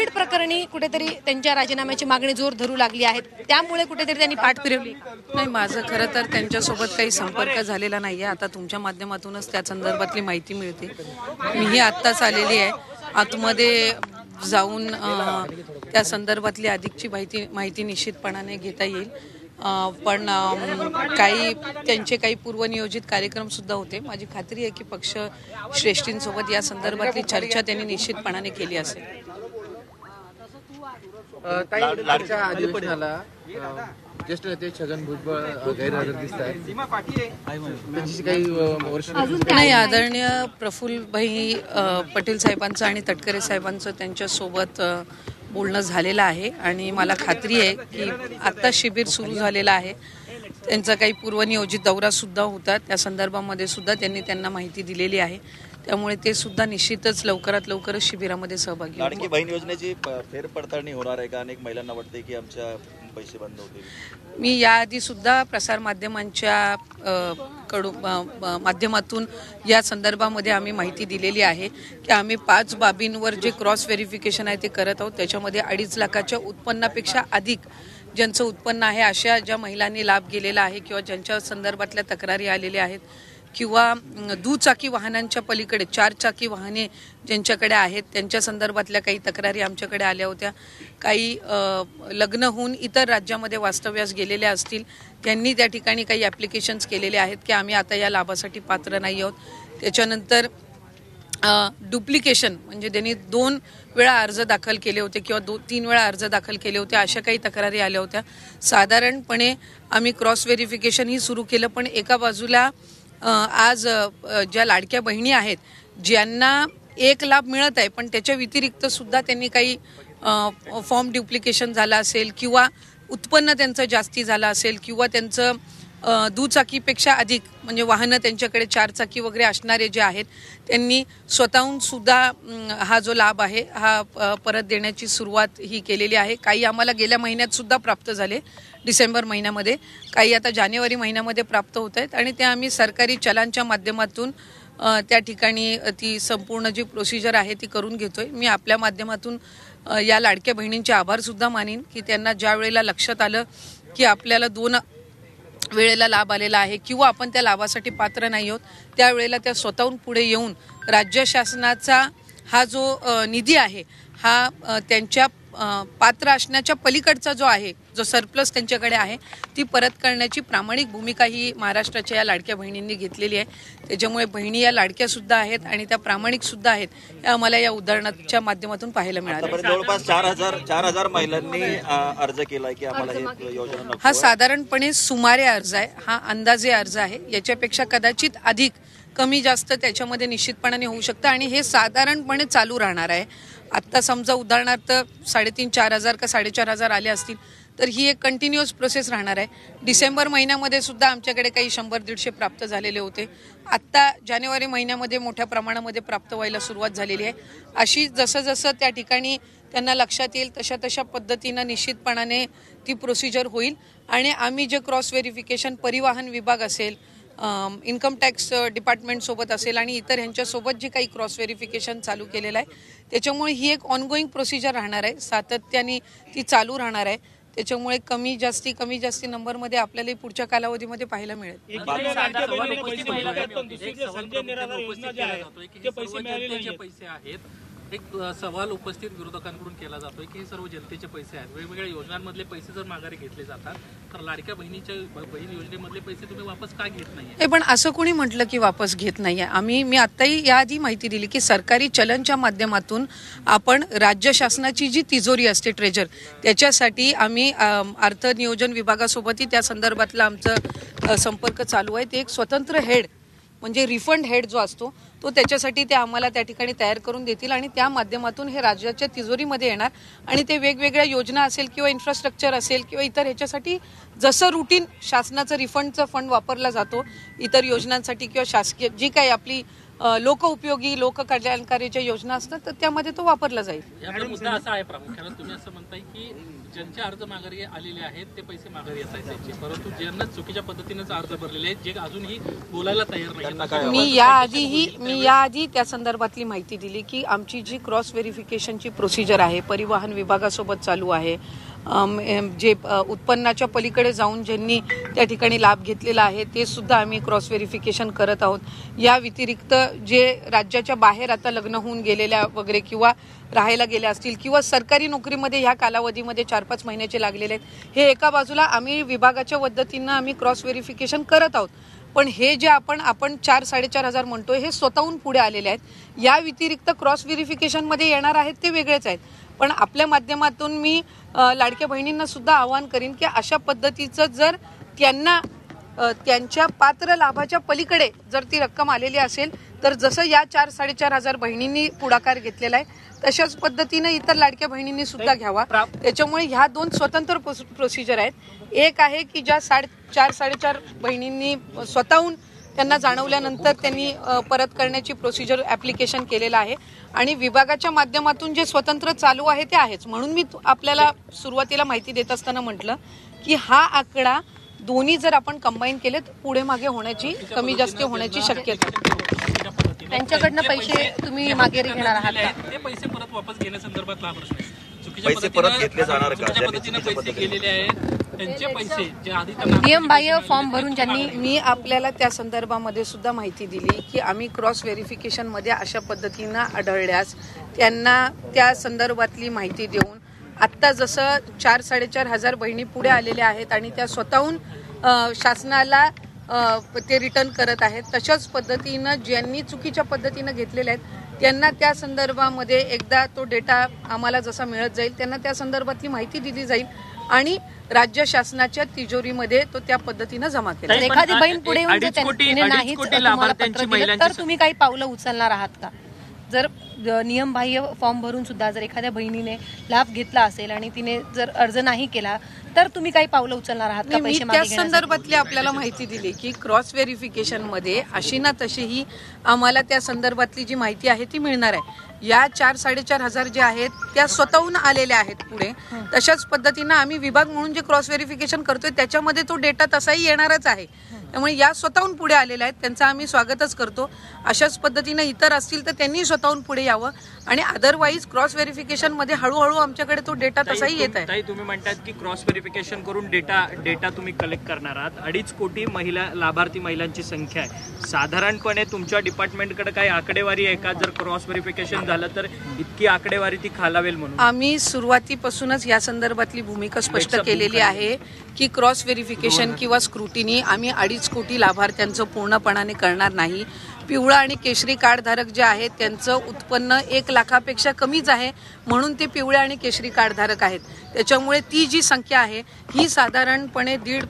Covid प्रकरणी कुठेतरी त्यांच्या राजीनाम्याची मागणी जोर धरू लागली आहे, त्यामुळे कुठेतरी त्यांनी पाठ फिरवली. नाही, माझं खरं तर त्यांच्यासोबत काही संपर्क झालेला नाही आहे. आता तुमच्या माध्यमातूनच त्या संदर्भातली माहिती मिळते. मीही आत्ताच आलेली आहे. आतमध्ये जाऊन त्या संदर्भातली अधिकची माहिती निश्चितपणाने घेता येईल. पण काही त्यांचे काही पूर्वनियोजित कार्यक्रम सुद्धा होते. माझी खात्री आहे की पक्ष श्रेष्ठींसोबत या संदर्भातली चर्चा त्यांनी निश्चितपणाने केली असेल. लाडक्या अधिवेशनाला ज्येष्ठ नेते छगन भुजबळ गैरहजर दिसत आहेत. नाही, आदरणीय प्रफुल्लभाई पटेल साहेबांचं आणि तटकरे साहेबांचं त्यांच्यासोबत बोलणं झालेलं आहे आणि मला खात्री आहे की आत्ता शिबिर सुरू झालेलं आहे. त्यांचा काही पूर्वनियोजित दौरा सुद्धा होता, त्या संदर्भामध्ये सुद्धा त्यांनी त्यांना माहिती दिलेली आहे. त्यामुळे ते सुद्धा निश्चितच लवकरात लवकरच शिबिरामध्ये सहभागी होतील. लाडकी बहीण योजनेची फेरपडताळणी होणार आहे का? अनेक महिलांना वाटते की आमच्या पैसे बंद होतील. मी याआधी सुद्धा प्रसारमाध्यमांच्या माध्यमातून या संदर्भामध्ये आम्ही माहिती दिलेली आहे की आम्ही 5 बाबींवर जे क्रॉस व्हेरिफिकेशन आहे ते करत आहोत. त्याच्यामध्ये 2.5 लाखाच्या उत्पन्नापेक्षा अधिक ज्यांचं उत्पन्न आहे अशा ज्या महिलांनी लाभ गेलेला आहे किंवा ज्यांच्या संदर्भातल्या तक्रारी आलेल्या आहेत किंवा दुचाकी वाहनांच्या पलीकडे 4 चाकी वाहने ज्यांच्याकडे आहेत त्यांच्या संदर्भातल्या काही तक्रारी आमच्याकडे आल्या होत्या. काही लग्न होऊन इतर राज्यामध्ये वास्तव्यास गेलेल्या असतील, त्यांनी त्या ठिकाणी काही ॲप्लिकेशन्स केलेले आहेत की आम्ही आता या लाभासाठी पात्र नाही आहोत. त्याच्यानंतर डुप्लिकेशन म्हणजे त्यांनी 2 वेळा अर्ज दाखल केले होते किंवा 3 वेळा अर्ज दाखल केले होते, अशा काही तक्रारी आल्या होत्या. साधारणपणे आम्ही क्रॉस व्हेरिफिकेशनही सुरू केलं. पण एका बाजूला आज ज्या लाडक्या बहिणी आहेत ज्यांना एक लाभ मिळत आहे पण त्याच्या व्यतिरिक्त सुद्धा त्यांनी काही फॉर्म डुप्लिकेशन झाला असेल किंवा उत्पन्न त्यांचं जास्ती झालं असेल किंवा त्यांचं दुचाकीपेक्षा अधिक म्हणजे वाहनं त्यांच्याकडे 4 चाकी वगैरे असणारे जे आहेत त्यांनी स्वतःहून सुद्धा हा जो लाभ आहे हा परत देण्याची सुरुवात ही केलेली आहे. काही आम्हाला गेल्या महिन्यात सुद्धा प्राप्त झाले, डिसेंबर महिन्यामध्ये, काही आता जानेवारी महिन्यामध्ये प्राप्त होत आहेत आणि ते आम्ही सरकारी चलांच्या माध्यमातून त्या ठिकाणी ती संपूर्ण जी प्रोसिजर आहे ती करून घेतोय. मी आपल्या माध्यमातून या लाडक्या बहिणींचे आभार सुद्धा मानीन की त्यांना ज्या वेळेला लक्षात आलं की आपल्याला 2 वेळेला लाभ आलेला आहे किंवा आपण त्या लाभासाठी पात्र नाही आहोत, त्यावेळेला त्या स्वतःहून पुढे येऊन राज्य शासनाचा हा जो निधी आहे हा त्यांच्या पात्र असण्याच्या पलीकडचा जो आहे, जो सरप्लस त्यांच्याकडे आहे, ती परत करण्याची प्रामाणिक भूमिका ही महाराष्ट्राच्या या लाडक्या बहिणींनी घेतलेली आहे. त्याच्यामुळे बहिणी या लाडक्या सुद्धा आहेत आणि त्या प्रामाणिक सुद्धा आहेत, हे आम्हाला या उदाहरणाच्या माध्यमातून पाहायला मिळालं. जवळपास 4,000 महिलांनी अर्ज केलाय की आम्हाला ही योजना नको. हा साधारणपणे सुमारे अर्ज आहे, हा अंदाजे अर्ज आहे. याच्यापेक्षा कदाचित अधिक कमी जास्त त्याच्यामध्ये निश्चितपणाने होऊ शकतं आणि हे साधारणपणे चालू राहणार आहे. आत्ता समजा उदाहरणार्थ 3,500-4,000 का 4,500 आले असतील तर ही एक कंटिन्युअस प्रोसेस राहणार आहे. डिसेंबर महिन्यामध्ये सुद्धा आमच्याकडे काही 100-150 प्राप्त झालेले होते. आत्ता जानेवारी महिन्यामध्ये मोठ्या प्रमाणामध्ये प्राप्त व्हायला सुरुवात झालेली आहे. अशी जसं त्या ठिकाणी त्यांना लक्षात येईल तशा पद्धतीनं निश्चितपणाने ती प्रोसिजर होईल आणि आम्ही जे क्रॉस व्हेरिफिकेशन परिवहन विभाग असेल, इन्कम टॅक्स डिपार्टमेंट सोबत असेल आणि इतर ह्यांच्यासोबत जे काही क्रॉस व्हेरिफिकेशन चालू केलेलं आहे त्याच्यामुळे ही एक ऑनगोईंग प्रोसिजर राहणार आहे, सातत्याने ती चालू राहणार आहे. त्याच्यामुळे कमी जास्ती नंबरमध्ये आपल्याला पुढच्या कालावधीमध्ये पाहायला मिळेल. एक सवाल उपस्थित विरोधकांकडून केला जातोय की हे सर्व जनतेचे पैसे आहेत, वेगवेगळ्या योजनांमधले पैसे जर माघारी घेतले जातात तर लाडक्या बहीण योजनेमधले पैसे तुम्ही वापस का घेत नाही? पण असं कोणी म्हटलं की वापस घेत नाहीये. मी आत्ताही याआधी माहिती दिली की सरकारी चलनच्या माध्यमातून आपण राज्य शासनाची जी तिजोरी असते ट्रेजर, त्याच्यासाठी आम्ही अर्थ नियोजन विभागासोबतही त्या संदर्भातला आमचा संपर्क चालू आहे. ते एक स्वतंत्र हेड म्हणजे रिफंड हेड जो असतो तो त्याच्यासाठी ते आम्हाला त्या ठिकाणी तयार करून देतील आणि त्या माध्यमातून हे राज्याच्या तिजोरीमध्ये येणार आणि ते वेगवेगळ्या योजना असेल किंवा इन्फ्रास्ट्रक्चर असेल किंवा इतर ह्याच्यासाठी जसं रुटीन शासनाचं रिफंडचं फंड वापरला जातो इतर योजनांसाठी किंवा शासकीय जी काही आपली लोकउपयोगी लोककल्याणकारीच्या योजना असतात तर त्यामध्ये तो वापरला जाईल. याचा मुद्दा असा आहे प्रामुख्याने तुम्ही असं म्हणताय की ज्यांचे अर्ज माघारी आलेले आहेत ते पैसे माघारी येत आहेत त्यांचे, परंतु ज्यांना चुकीच्या पद्धतीनेच अर्ज भरलेले आहेत जे अजूनही बोलायला तयार नाही. मी याआधी त्या संदर्भातली माहिती दिली की आमची जी क्रॉस व्हेरिफिकेशनची प्रोसिजर आहे परिवहन विभागासोबत चालू आहे. जे उत्पन्नाच्या पलीकडे जाऊन ज्यांनी त्या ठिकाणी लाभ घेतलेला आहे ते सुद्धा आम्ही क्रॉस व्हेरिफिकेशन करत आहोत. या व्यतिरिक्त जे राज्याच्या बाहेर आता लग्न होऊन गेलेल्या वगैरे किंवा राहायला गेल्या असतील किंवा सरकारी नोकरीमध्ये ह्या कालावधीमध्ये 4-5 महिन्याचे लागलेले आहेत, हे एका बाजूला आम्ही विभागाच्या पद्धतीनं आम्ही क्रॉस व्हेरिफिकेशन करत आहोत. पण हे जे आपण 4-4.5 हजार म्हणतोय हे स्वतःहून पुढे आलेले आहेत. या व्यतिरिक्त क्रॉस व्हेरिफिकेशनमध्ये येणार आहेत ते वेगळेच आहेत. पण आपल्या माध्यमातून मी लाडक्या बहिणींना सुद्धा आवाहन करीन की अशा पद्धतीचं जर त्यांना त्यांच्या पात्र लाभाच्या पलीकडे जर ती रक्कम आलेली असेल तर जसं या 4-4.5 हजार बहिणींनी पुढाकार घेतलेला आहे तशाच पद्धतीनं इतर लाडक्या बहिणींनी सुद्धा घ्यावा. त्याच्यामुळे ह्या 2 स्वतंत्र प्रोसिजर आहेत. एक आहे की ज्या 4-4.5 बहिणींनी स्वतःहून त्यांना जाणवल्यानंतर त्यांनी परत करण्याची प्रोसिजर ऍप्लिकेशन केलेलं आहे आणि विभागाच्या माध्यमातून जे स्वतंत्र चालू आहे ते आहेच. म्हणून मी आपल्याला सुरुवातीला माहिती देत असताना म्हटलं की हा आकडा दोन्ही जर आपण कंबाईन केले तर पुढे मागे होण्याची कमी जास्त होण्याची शक्यता. त्यांच्याकडनं पैसे तुम्ही मागे घेणार आहात का? ते पैसे परत वापस घेण्यासंदर्भातला हा प्रश्न आहे. पैसे परत घेतले जाणार का? चुकीच्या पद्धतीने पैसे गेलेले आहेत त्यांचे पैसे जे आधी त्यांना नियमबाह्य फॉर्म भरून ज्यांनी मी आपल्याला त्या संदर्भामध्ये सुद्धा माहिती दिली की आम्ही क्रॉस व्हेरिफिकेशनमध्ये अशा पद्धतीनं आढळल्यास त्यांना त्या संदर्भातली माहिती देऊन आत्ता जसं 4-4.5 हजार बहिणी पुढे आलेल्या आहेत आणि त्या स्वतःहून शासनाला ते रिटर्न करत आहेत, तशाच पद्धतीनं ज्यांनी चुकीच्या पद्धतीनं घेतलेल्या आहेत त्यांना त्या संदर्भामध्ये एकदा तो डेटा आम्हाला जसा मिळत जाईल त्यांना त्या संदर्भातली माहिती दिली जाईल आणि राज्य शासनाच्या तिजोरीमध्ये तो त्या पद्धतीनं जमा केला. एखादी बहीण पुढे येऊन जर त्यांनी नाहीच तुम्हाला पत्र दिलं तर तुम्ही काही पावलं उचलणार आहात का? जर नियमबाह्य फॉर्म भरून सुद्धा जर एखाद्या बहिणीने लाभ घेतला असेल आणि तिने जर अर्ज नाही केला तर तुम्ही काही पावलं उचलणार आहात का? पैसे त्या संदर्भातली आपल्याला माहिती दिली की क्रॉस व्हेरिफिकेशन मध्ये अशी ना तशीही आम्हाला त्या संदर्भातली जी माहिती आहे ती मिळणार आहे. या 4-4.5 हजार जे आहेत त्या स्वतःहून आलेल्या आहेत पुढे. तशाच पद्धतीनं आम्ही विभाग म्हणून जे क्रॉस व्हेरिफिकेशन करतोय त्याच्यामध्ये तो डेटा तसाही येणारच आहे. त्यामुळे या स्वतःहून पुढे आलेल्या आहेत त्यांचं आम्ही स्वागतच करतो. अशाच पद्धतीनं इतर असतील तर त्यांनी स्वतःहून पुढे यावं आणि अदरवाईज क्रॉस व्हेरिफिकेशन मध्ये हळूहळू आमच्याकडे तो डेटा तसाही येत आहे. तुम्ही म्हणतात की क्रॉस व्हेरिफिकेशन करून डेटा तुम्ही कलेक्ट करणार आहात. 2.5 कोटी महिला लाभार्थी महिलांची संख्या आहे. साधारणपणे तुमच्या डिपार्टमेंटकडे काही आकडेवारी आहे का? जर क्रॉस व्हेरिफिकेशन झालं तर इतकी आकडेवारी ती खालावेल म्हणून? आम्ही सुरुवातीपासूनच या संदर्भातली भूमिका स्पष्ट केलेली आहे की क्रॉस व्हेरिफिकेशन किंवा स्क्रुटिनी आम्ही 2.5 कोटी लाभार्थ्यांचं पूर्णपणाने करणार नाही. पिवळा आणि केशरी कार्ड धारक जे आहेत त्यांचं उत्पन्न 1 लाखापेक्षा कमीच आहे म्हणून ते पिवळ्या आणि केशरी कार्ड धारक आहेत. त्याच्यामुळे ती जी संख्या आहे ही साधारणपणे 1.5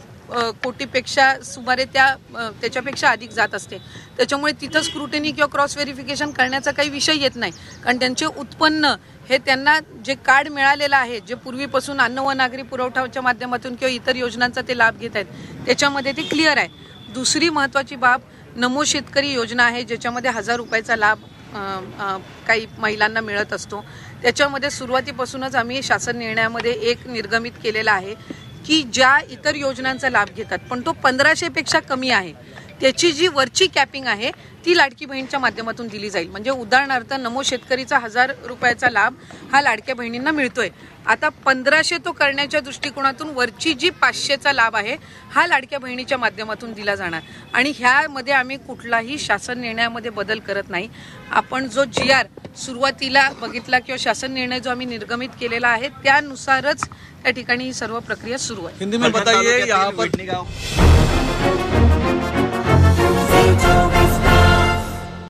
कोटीपेक्षा सुमारे त्याच्यापेक्षा अधिक जात असते. त्याच्यामुळे तिथं स्क्रुटिनी किंवा क्रॉस व्हेरिफिकेशन करण्याचा काही विषय येत नाही कारण त्यांचे उत्पन्न हे त्यांना जे कार्ड मिळालेलं आहे जे पूर्वीपासून अन्न व नागरी पुरवठ्याच्या माध्यमातून किंवा इतर योजनांचा ते लाभ घेत आहेत त्याच्यामध्ये ते क्लिअर आहे. दुसरी महत्त्वाची बाब नमो शेतकरी योजना आहे ज्याच्यामध्ये 1000 रुपयाचा लाभ काही महिलांना मिळत असतो. त्याच्यामध्ये सुरुवातीपासूनच आम्ही शासन निर्णयामध्ये एक निर्गमित केलेला आहे की ज्या इतर योजनांचा लाभ घेतात पण तो 1500पेक्षा कमी आहे त्याची जी वरची कॅपिंग आहे ती लाडकी बहीणच्या माध्यमातून दिली जाईल. म्हणजे उदाहरणार्थ नमो शेतकरीचा 1000 रुपयाचा लाभ हा लाडक्या बहिणींना मिळतोय. आता 1500 तो करण्याच्या दृष्टिकोनातून वरची जी 500चा लाभ आहे हा लाडक्या बहिणीच्या माध्यमातून दिला जाणार आणि ह्यामध्ये आम्ही कुठलाही शासन निर्णयामध्ये बदल करत नाही. आपण जो GR सुरुवातीला बघितला किंवा शासन निर्णय जो आम्ही निर्गमित केलेला आहे त्यानुसारच त्या ठिकाणी ही सर्व प्रक्रिया सुरू आहे. हिंदी में बताइए यहाँ पर